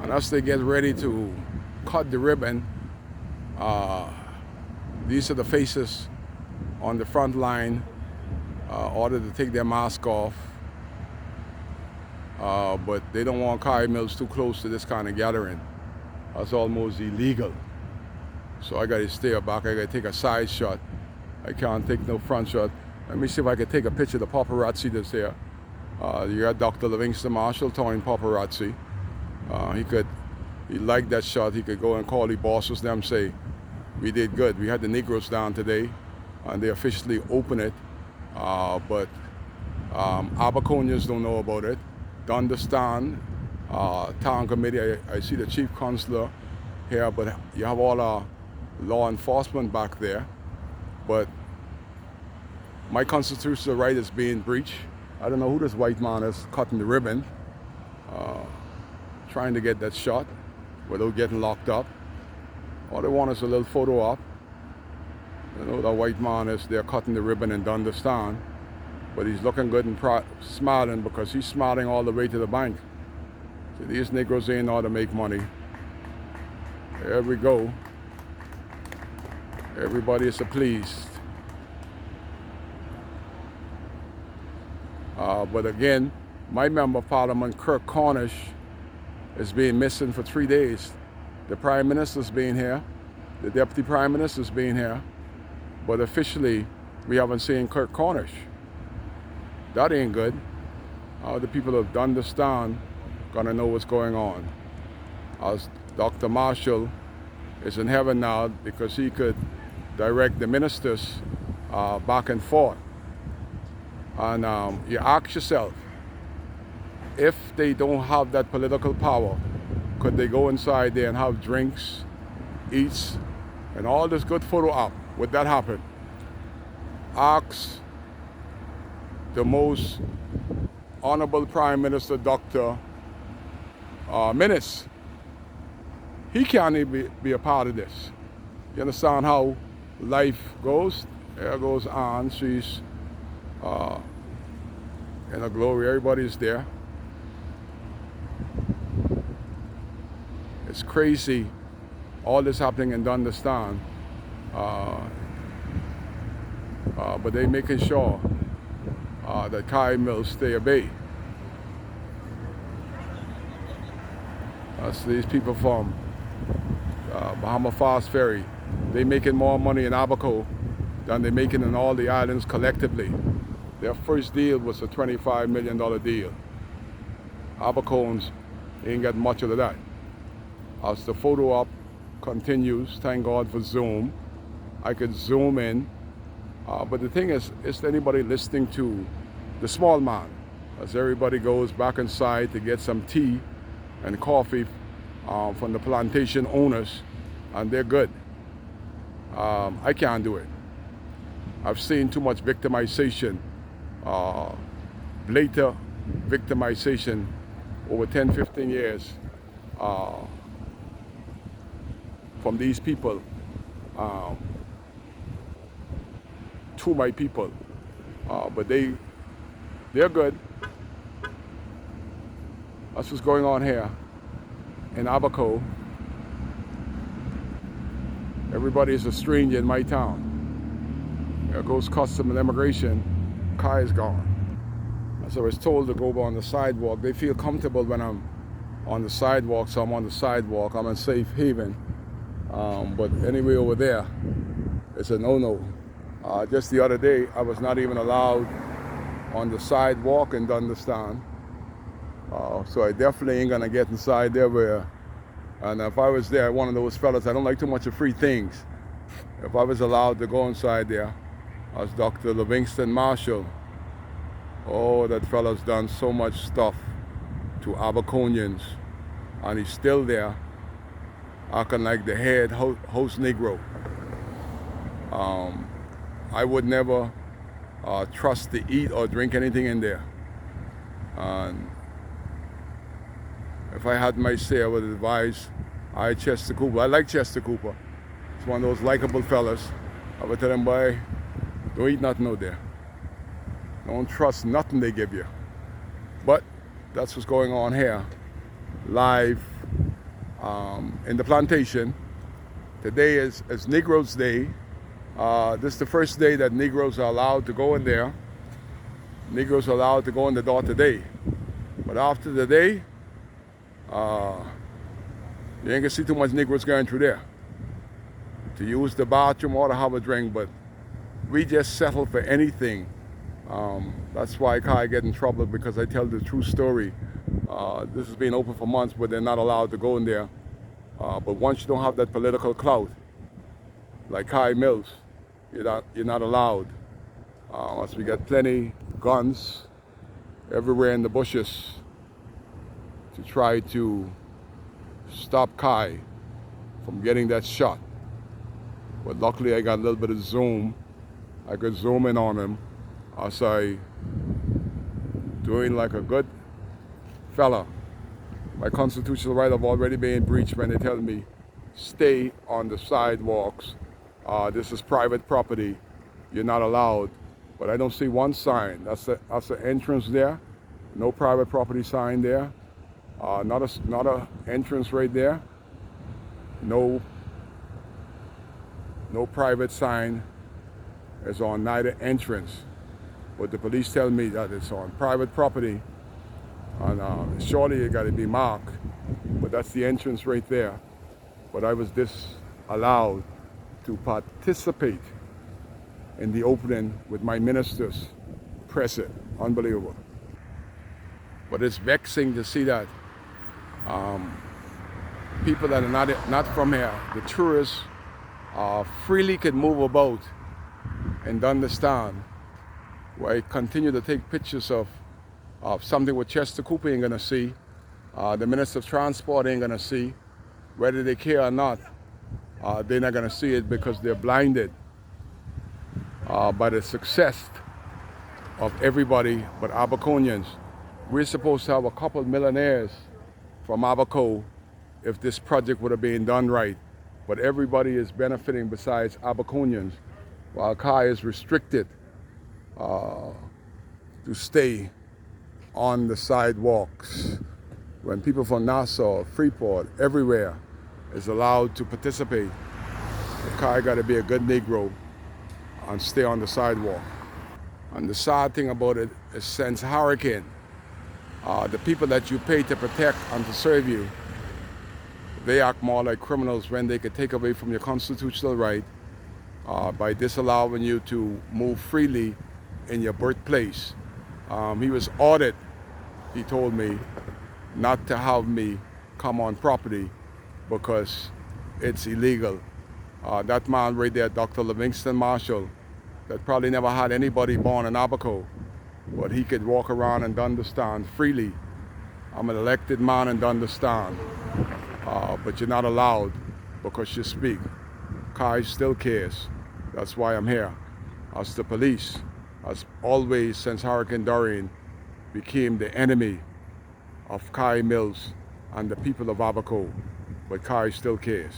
And as they get ready to cut the ribbon, these are the faces on the front line, ordered to take their mask off. But they don't want Kyle Mills too close to this kind of gathering. That's almost illegal. So I gotta stay back, I gotta take a side shot. I can't take no front shot. Let me see if I can take a picture of the paparazzi that's here. You got Dr. Livingston Marshall, Towing Paparazzi. He liked that shot. He could go and call the bosses them, say, we did good. We had the Negroes down today, and they officially opened it. But Abaconians don't know about it. Dundastan Town Committee, I see the Chief Consular here, but you have all our law enforcement back there. But my constitutional right is being breached. I don't know who this white man is cutting the ribbon, trying to get that shot without getting locked up. All they want is a little photo op. You know, the white man is there cutting the ribbon in Dundastan, but he's looking good and smiling because he's smiling all the way to the bank. So these Negroes ain't ought to make money. There we go. Everybody is pleased. But again, my member of parliament, Kirk Cornish, is being missing for 3 days. The Prime Minister's being here, the Deputy Prime Minister's being here, but officially we haven't seen Kirk Cornish. That ain't good. The people of Dundastan gonna know what's going on. As Dr. Marshall is in heaven now because he could direct the ministers back and forth. And you ask yourself, if they don't have that political power, could they go inside there and have drinks, eats, and all this good photo op? Would that happen? Ask the most honorable Prime Minister, Dr. Minnis. He can't even be a part of this. You understand how life goes? There goes on. She's in a glory. Everybody's there. It's crazy, all this happening in Dundastan. But they're making sure that Kyle Mills stay at bay. That's these people from Bahama Fast Ferry. They're making more money in Abaco than they're making in all the islands collectively. Their first deal was a $25 million deal. Abacoans ain't got much of that. As the photo op continues, thank God for Zoom, I could zoom in. But the thing is anybody listening to the small man, as everybody goes back inside to get some tea and coffee from the plantation owners, and they're good. I can't do it. I've seen too much victimization, blatant victimization over 10, 15 years from these people to my people. But they're good. That's what's going on here in Abaco. Everybody is a stranger in my town. There goes custom and immigration. Kai is gone. As I was told to go on the sidewalk, they feel comfortable when I'm on the sidewalk, so I'm on the sidewalk. I'm in safe haven. But anyway, over there, it's a no-no. Just the other day, I was not even allowed on the sidewalk in Dundastan. So I definitely ain't gonna get inside there and if I was there, one of those fellas, I don't like too much of free things. If I was allowed to go inside there, as Dr. Livingston Marshall, oh, that fella's done so much stuff to Abaconians, and he's still there, acting like the head host Negro. I would never trust to eat or drink anything in there. And if I had my say, I would advise Chester Cooper. I like Chester Cooper. He's one of those likable fellas. I would tell him, boy, don't eat nothing out there. Don't trust nothing they give you. But that's what's going on here, live in the plantation. Today is Negroes Day. This is the first day that Negroes are allowed to go in there. Negroes are allowed to go in the door today. But after the day, you ain't gonna see too much Negroes going through there to use the bathroom or to have a drink, but we just settle for anything. That's why I get in trouble, because I tell the true story. This has been open for months, but they're not allowed to go in there. But once you don't have that political clout, like Kai Mills, you're not allowed. Once we got plenty guns everywhere in the bushes to try to stop Kai from getting that shot. But luckily I got a little bit of zoom. I could zoom in on him as I doing like a good fella. My constitutional right have already been breached when they tell me stay on the sidewalks. This is private property. You're not allowed. But I don't see one sign. That's the entrance there. No private property sign there. Not a entrance right there. No private sign is on neither entrance. But the police tell me that it's on private property. And surely it got to be marked. But that's the entrance right there. But I was disallowed to participate in the opening with my ministers present. Unbelievable. But it's vexing to see that people that are not from here, the tourists, freely can move about and understand. Where I continue to take pictures of something what Chester Cooper ain't gonna see, the Minister of Transport ain't gonna see, whether they care or not. They're not gonna see it because they're blinded by the success of everybody but Abaconians. We're supposed to have a couple millionaires from Abaco if this project would have been done right. But everybody is benefiting besides Abaconians, while Kai is restricted to stay on the sidewalks. When people from Nassau, Freeport, everywhere is allowed to participate, Kai got to be a good Negro and stay on the sidewalk. And the sad thing about it is, since Hurricane, the people that you pay to protect and to serve you, they act more like criminals when they could take away from your constitutional right by disallowing you to move freely in your birthplace. He was ordered, he told me, not to have me come on property because it's illegal. That man right there, Dr. Livingston Marshall, that probably never had anybody born in Abaco, but he could walk around and understand freely. I'm an elected man and understand, but you're not allowed because you speak. Kai still cares. That's why I'm here. As the police, as always since Hurricane Dorian, became the enemy of Kai Mills and the people of Abaco, but Kai still cares.